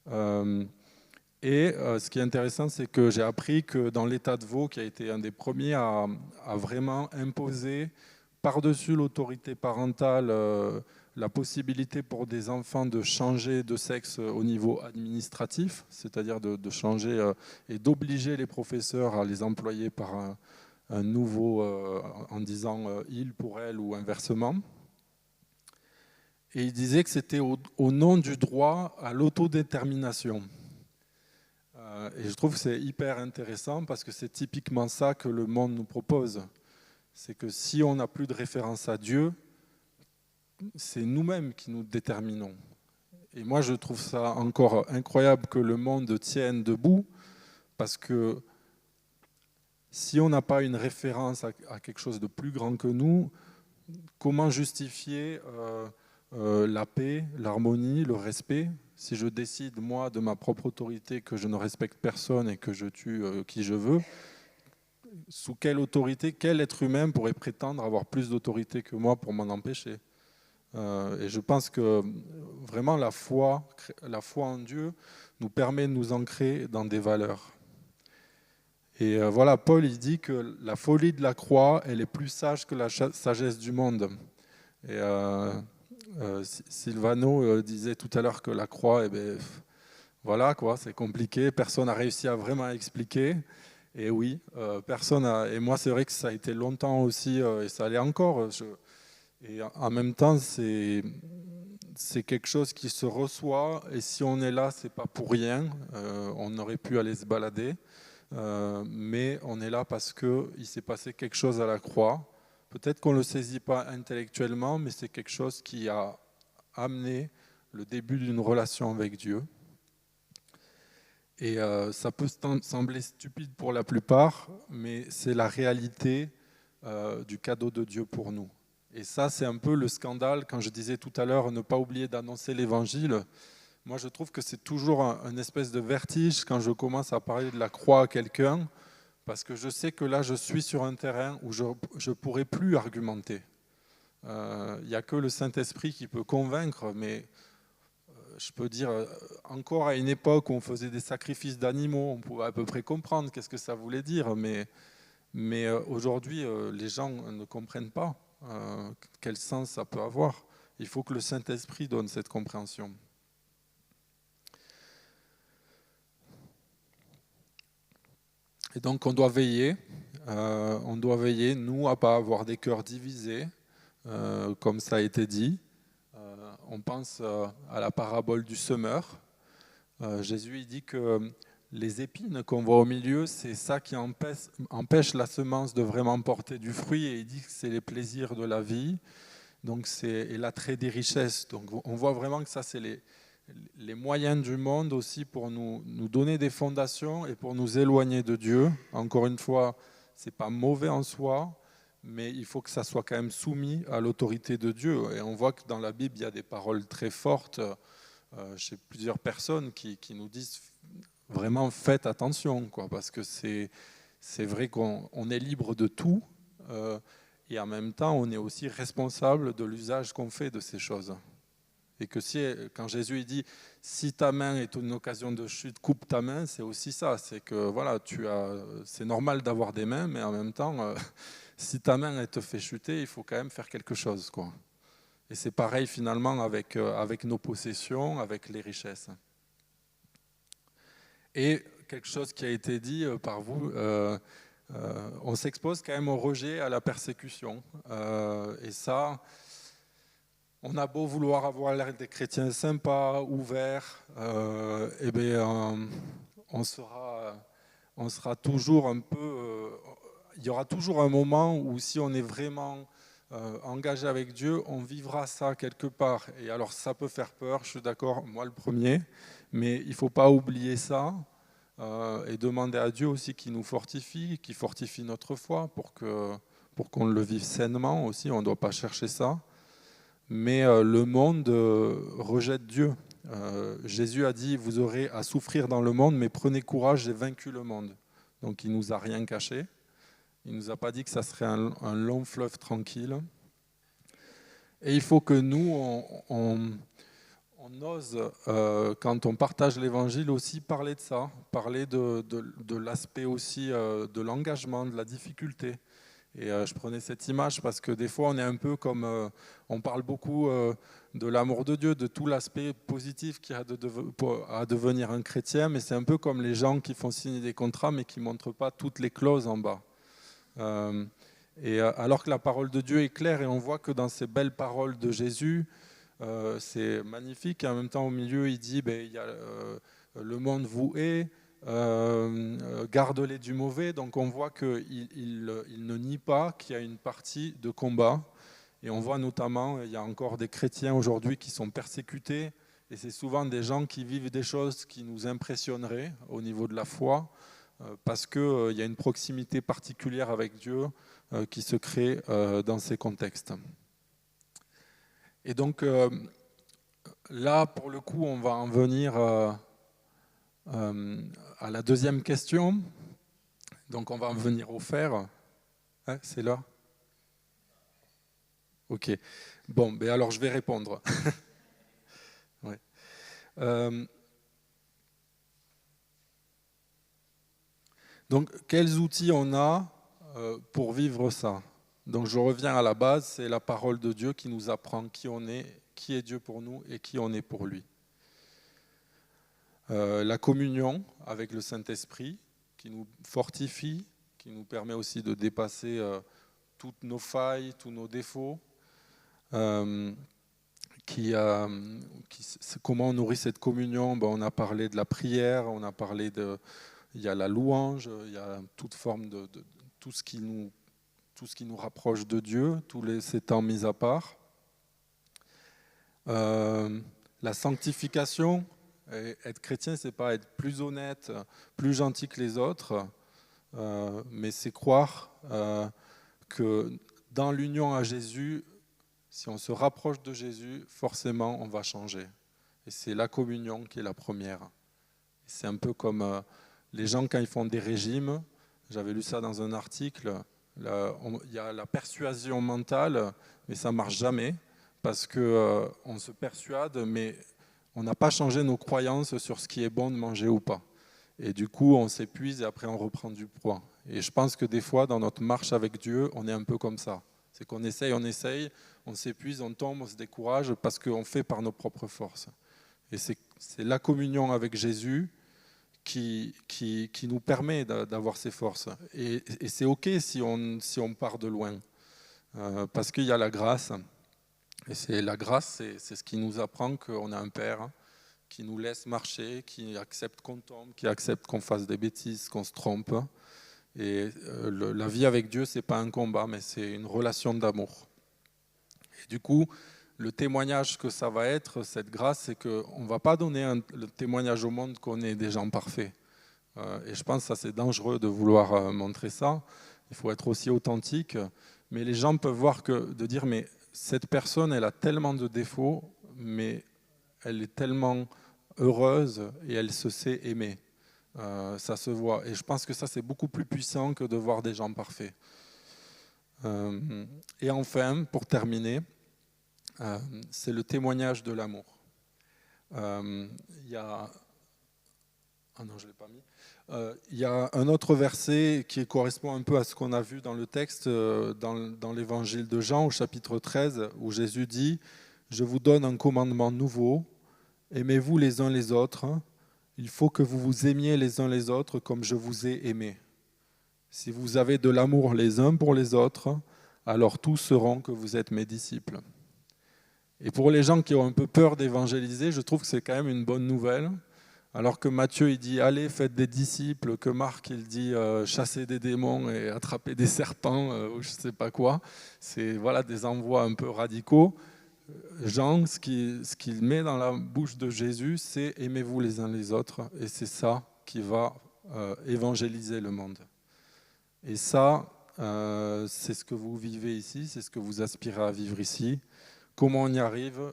Ce qui est intéressant, c'est que j'ai appris que dans l'État de Vaud, qui a été un des premiers à vraiment imposer par-dessus l'autorité parentale la possibilité pour des enfants de changer de sexe au niveau administratif, c'est-à-dire de changer et d'obliger les professeurs à les employer par un nouveau, en disant il pour elle ou inversement. Et il disait que c'était au nom du droit à l'autodétermination. Et je trouve que c'est hyper intéressant parce que c'est typiquement ça que le monde nous propose. C'est que si on n'a plus de référence à Dieu, c'est nous-mêmes qui nous déterminons. Et moi, je trouve ça encore incroyable que le monde tienne debout parce que si on n'a pas une référence à quelque chose de plus grand que nous, comment justifier la paix, l'harmonie, le respect? Si je décide, moi, de ma propre autorité, que je ne respecte personne et que je tue qui je veux, sous quelle autorité, quel être humain pourrait prétendre avoir plus d'autorité que moi pour m'en empêcher? Et je pense que vraiment la foi en Dieu nous permet de nous ancrer dans des valeurs. Et voilà, Paul, il dit que la folie de la croix, elle est plus sage que la sagesse du monde. Et Silvano disait tout à l'heure que la croix, voilà quoi, c'est compliqué, personne n'a réussi à vraiment expliquer. Et oui, personne a. Et moi, c'est vrai que ça a été longtemps aussi, et ça allait encore. Et en même temps, c'est quelque chose qui se reçoit. Et si on est là, c'est pas pour rien. On aurait pu aller se balader. Mais on est là parce qu'il s'est passé quelque chose à la croix. Peut-être qu'on ne le saisit pas intellectuellement, mais c'est quelque chose qui a amené le début d'une relation avec Dieu. Et ça peut sembler stupide pour la plupart, mais c'est la réalité du cadeau de Dieu pour nous. Et ça, c'est un peu le scandale, quand je disais tout à l'heure, ne pas oublier d'annoncer l'évangile. Moi, je trouve que c'est toujours un espèce de vertige quand je commence à parler de la croix à quelqu'un, parce que je sais que là, je suis sur un terrain où je ne pourrai plus argumenter. Il n'y a que le Saint-Esprit qui peut convaincre, mais je peux dire, encore à une époque où on faisait des sacrifices d'animaux, on pouvait à peu près comprendre qu'est-ce que ça voulait dire, mais aujourd'hui, les gens ne comprennent pas quel sens ça peut avoir. Il faut que le Saint-Esprit donne cette compréhension. Et donc on doit veiller, nous, à ne pas avoir des cœurs divisés, comme ça a été dit. On pense à la parabole du semeur. Jésus il dit que les épines qu'on voit au milieu, c'est ça qui empêche la semence de vraiment porter du fruit, et il dit que c'est les plaisirs de la vie, donc et l'attrait des richesses. Donc on voit vraiment que ça, c'est les moyens du monde aussi pour nous donner des fondations et pour nous éloigner de Dieu. Encore une fois, ce n'est pas mauvais en soi, mais il faut que ça soit quand même soumis à l'autorité de Dieu. Et on voit que dans la Bible, il y a des paroles très fortes chez plusieurs personnes qui nous disent vraiment faites attention, quoi, parce que c'est vrai qu'on est libre de tout et en même temps on est aussi responsable de l'usage qu'on fait de ces choses. Et que quand Jésus il dit si ta main est une occasion de chute, coupe ta main, c'est aussi ça, c'est que voilà, c'est normal d'avoir des mains, mais en même temps si ta main elle te fait chuter, il faut quand même faire quelque chose, quoi. Et c'est pareil finalement avec nos possessions, avec les richesses. Et quelque chose qui a été dit par vous, on s'expose quand même au rejet, à la persécution. Et ça, on a beau vouloir avoir l'air des chrétiens sympas, ouverts, eh bien, on sera toujours un peu... il y aura toujours un moment où si on est vraiment engagé avec Dieu, on vivra ça quelque part. Et alors ça peut faire peur, je suis d'accord, moi le premier, mais il ne faut pas oublier ça et demander à Dieu aussi qu'il nous fortifie, qu'il fortifie notre foi pour qu'on le vive sainement aussi, on ne doit pas chercher ça. Mais le monde rejette Dieu. Jésus a dit, vous aurez à souffrir dans le monde, mais prenez courage, j'ai vaincu le monde. Donc il ne nous a rien caché. Il ne nous a pas dit que ça serait un long fleuve tranquille. Et il faut que nous, on ose, quand on partage l'évangile aussi, parler de ça, parler de l'aspect aussi de l'engagement, de la difficulté. Et je prenais cette image parce que des fois, on est un peu comme... on parle beaucoup de l'amour de Dieu, de tout l'aspect positif qu'il y a à devenir un chrétien, mais c'est un peu comme les gens qui font signer des contrats mais qui ne montrent pas toutes les clauses en bas. Alors que la parole de Dieu est claire et on voit que dans ces belles paroles de Jésus, c'est magnifique. Et en même temps, au milieu, il dit le monde vous hait, garde-les du mauvais. Donc on voit qu'il ne nie pas qu'il y a une partie de combat. Et on voit notamment, il y a encore des chrétiens aujourd'hui qui sont persécutés. Et c'est souvent des gens qui vivent des choses qui nous impressionneraient au niveau de la foi, parce qu'il y a une proximité particulière avec Dieu qui se crée dans ces contextes. Et donc là, pour le coup, on va en venir à la deuxième question. Donc on va en venir au faire. Hein, c'est là ? Ok. Bon, ben alors je vais répondre. Ouais. Donc, quels outils on a pour vivre ça ? Donc, je reviens à la base, c'est la parole de Dieu qui nous apprend qui on est, qui est Dieu pour nous et qui on est pour lui. La communion avec le Saint-Esprit qui nous fortifie, qui nous permet aussi de dépasser toutes nos failles, tous nos défauts. Comment on nourrit cette communion ? Ben, on a parlé de la prière, on a parlé il y a la louange, il y a toute forme de tout ce qui nous rapproche de Dieu, ces temps mis à part. La sanctification, Et être chrétien, c'est pas être plus honnête, plus gentil que les autres, mais c'est croire que dans l'union à Jésus, si on se rapproche de Jésus, forcément, on va changer. Et c'est la communion qui est la première. C'est un peu comme les gens quand ils font des régimes. J'avais lu ça dans un article. Il y a la persuasion mentale, mais ça ne marche jamais parce qu'on se persuade, mais on n'a pas changé nos croyances sur ce qui est bon de manger ou pas. Et du coup, on s'épuise et après, on reprend du poids. Et je pense que des fois, dans notre marche avec Dieu, on est un peu comme ça. C'est qu'on essaye, on s'épuise, on tombe, on se décourage parce qu'on fait par nos propres forces. Et c'est la communion avec Jésus qui nous permet d'avoir ces forces. Et c'est OK si on part de loin, parce qu'il y a la grâce. Et la grâce, c'est ce qui nous apprend qu'on a un Père qui nous laisse marcher, qui accepte qu'on tombe, qui accepte qu'on fasse des bêtises, qu'on se trompe. Et la vie avec Dieu, ce n'est pas un combat, mais c'est une relation d'amour. Et du coup, le témoignage que ça va être, cette grâce, c'est qu'on ne va pas donner le témoignage au monde qu'on est des gens parfaits. Et je pense que ça, c'est dangereux de vouloir montrer ça. Il faut être aussi authentique. Mais les gens peuvent voir de dire, mais cette personne, elle a tellement de défauts, mais elle est tellement heureuse et elle se sait aimer. Ça se voit. Et je pense que ça, c'est beaucoup plus puissant que de voir des gens parfaits. Et enfin, pour terminer, c'est le témoignage de l'amour. Il y a... Ah non, je ne l'ai pas mis. Il y a un autre verset qui correspond un peu à ce qu'on a vu dans le texte, dans l'évangile de Jean, au chapitre 13, où Jésus dit « Je vous donne un commandement nouveau, aimez-vous les uns les autres. Il faut que vous vous aimiez les uns les autres comme je vous ai aimé. Si vous avez de l'amour les uns pour les autres, alors tous sauront que vous êtes mes disciples. » Et pour les gens qui ont un peu peur d'évangéliser, je trouve que c'est quand même une bonne nouvelle. Alors que Matthieu, il dit « Allez, faites des disciples », que Marc, il dit « Chassez des démons et attrapez des serpents », ou je ne sais pas quoi. C'est des envois un peu radicaux. Jean, ce qu'il met dans la bouche de Jésus, c'est « Aimez-vous les uns les autres ». Et c'est ça qui va évangéliser le monde. Et ça, c'est ce que vous vivez ici, c'est ce que vous aspirez à vivre ici. Comment on y arrive ?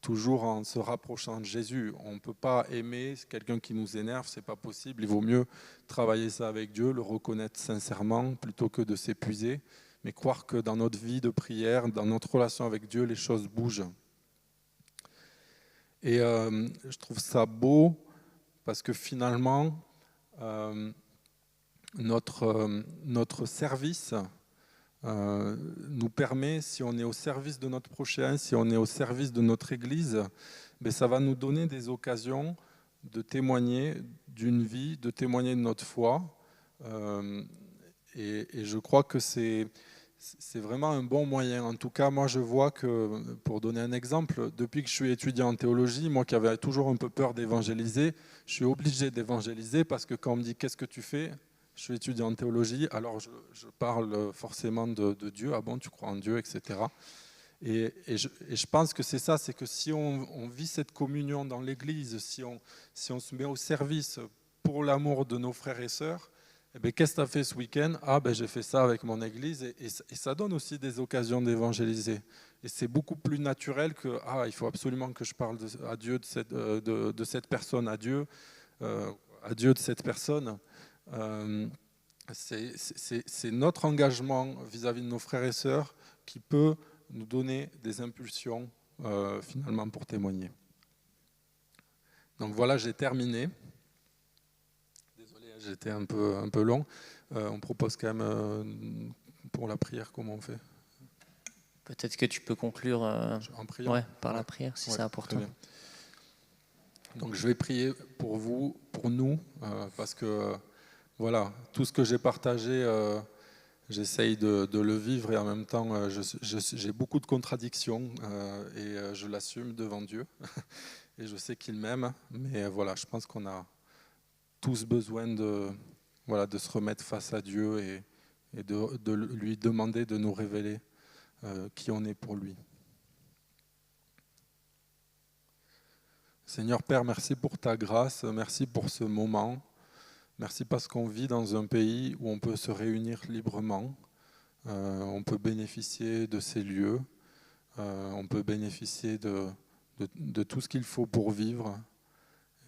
Toujours en se rapprochant de Jésus. On ne peut pas aimer quelqu'un qui nous énerve, ce n'est pas possible. Il vaut mieux travailler ça avec Dieu, le reconnaître sincèrement, plutôt que de s'épuiser, mais croire que dans notre vie de prière, dans notre relation avec Dieu, les choses bougent. Et je trouve ça beau, parce que finalement, notre service nous permet, si on est au service de notre prochain, si on est au service de notre Église, ça va nous donner des occasions de témoigner d'une vie, de témoigner de notre foi. Et je crois que c'est vraiment un bon moyen. En tout cas, moi je vois que, pour donner un exemple, depuis que je suis étudiant en théologie, moi qui avais toujours un peu peur d'évangéliser, je suis obligé d'évangéliser parce que quand on me dit « qu'est-ce que tu fais ?» Je suis étudiant en théologie, alors je parle forcément de Dieu. Ah bon, tu crois en Dieu, etc. Et je pense que c'est ça, c'est que si on vit cette communion dans l'Église, si on se met au service pour l'amour de nos frères et sœurs, qu'est-ce que tu as fait ce week-end ? Ah, j'ai fait ça avec mon Église. Et ça donne aussi des occasions d'évangéliser. Et c'est beaucoup plus naturel que il faut absolument que je parle à Dieu de cette personne, à Dieu de cette personne. C'est notre engagement vis-à-vis de nos frères et sœurs qui peut nous donner des impulsions finalement pour témoigner. Donc voilà, j'ai terminé. Désolé, j'étais un peu long. On propose quand même pour la prière, comment on fait ? Peut-être que tu peux conclure en prière. Par la prière, si c'est important. Donc je vais prier pour vous, pour nous, parce que voilà, tout ce que j'ai partagé, j'essaye de le vivre et en même temps, j'ai beaucoup de contradictions et je l'assume devant Dieu. Et je sais qu'il m'aime, mais voilà, je pense qu'on a tous besoin de se remettre face à Dieu et de lui demander de nous révéler qui on est pour lui. Seigneur Père, merci pour ta grâce, merci pour ce moment. Merci parce qu'on vit dans un pays où on peut se réunir librement, on peut bénéficier de ces lieux, on peut bénéficier de tout ce qu'il faut pour vivre.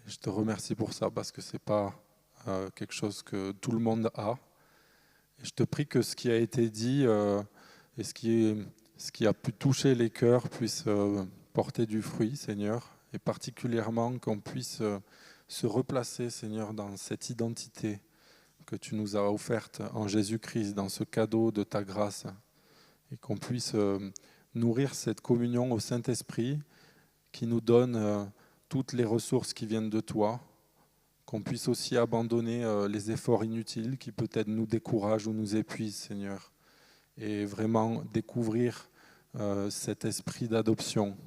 Je te remercie pour ça parce que ce n'est pas quelque chose que tout le monde a. Et je te prie que ce qui a été dit et ce qui a pu toucher les cœurs puisse porter du fruit, Seigneur, et particulièrement qu'on puisse se replacer, Seigneur, dans cette identité que tu nous as offerte en Jésus-Christ, dans ce cadeau de ta grâce, et qu'on puisse nourrir cette communion au Saint-Esprit qui nous donne toutes les ressources qui viennent de toi, qu'on puisse aussi abandonner les efforts inutiles qui peut-être nous découragent ou nous épuisent, Seigneur, et vraiment découvrir cet esprit d'adoption,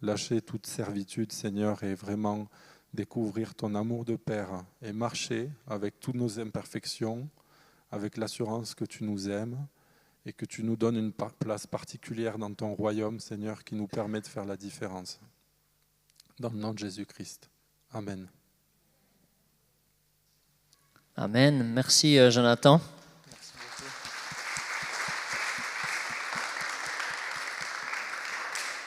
lâcher toute servitude, Seigneur, et vraiment découvrir ton amour de Père et marcher avec toutes nos imperfections, avec l'assurance que tu nous aimes et que tu nous donnes une place particulière dans ton royaume, Seigneur, qui nous permet de faire la différence. Dans le nom de Jésus-Christ. Amen. Amen. Merci Jonathan.